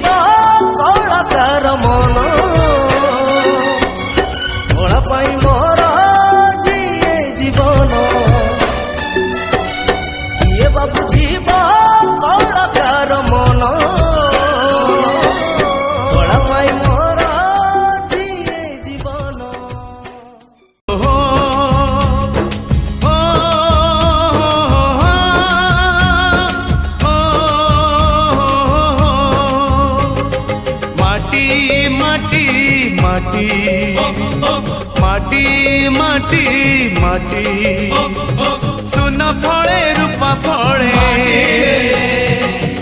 जीव कलाकार मन कला पाई मोर जीए जीवन ये बाबू जीव कलाकार मन कला पाई मोर जीए जीवन। माटी माटी माटी सुन फले रूपा फले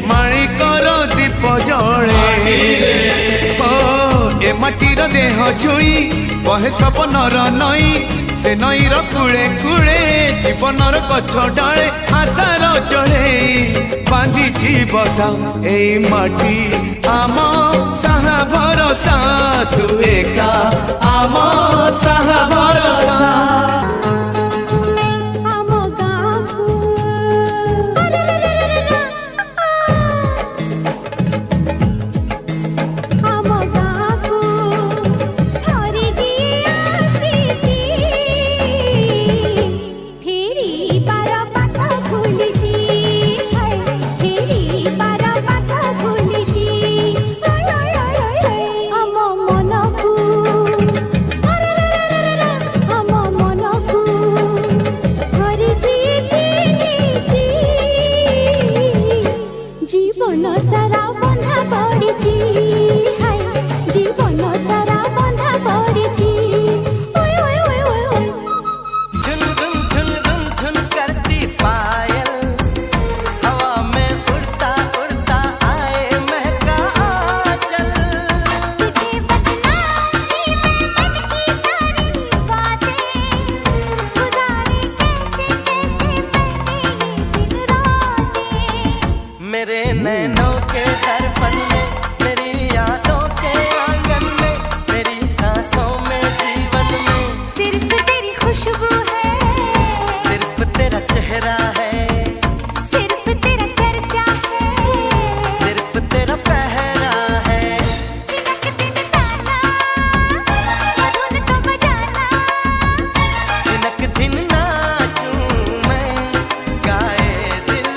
माणिकर दीप जले ए माटीर देह छुई बहे सपनर नई से नईर कूले कूले जीवनर गछ डाले आशार चढ़े बांधिछि बसा ए माटी आम साहा भरोसा तू एका आम साहा भरोसा। जीवन सारा बंधा पड़ी हाय जीवन सारा बंधा पड़ी ओए ओए ओए ओए ओए झुन करती पायल हवा में उड़ता उड़ता आए महका आंचल तुझे बदनामी में मन की सारी बातें गुजारे कैसे कैसे मैंने दिन रातें मेरे नैनों के दर्पण में मेरी यादों के आंगन में मेरी सांसों में जीवन में सिर्फ तेरी खुशबू है सिर्फ तेरा चेहरा है सिर्फ तेरा चर्चा है सिर्फ तेरा पहरा है दिनक दिन ताना मधुन तो बजाना दिनक दिन नाचूं मैं गाए दिल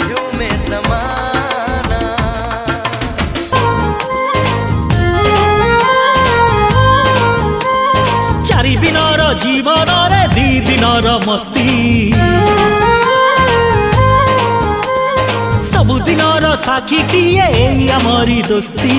झूमे समाना। चारि दिनर जीवन रे दी दिनर मस्ती सबुदिनर साक्षीटिए आमरी दोस्ती।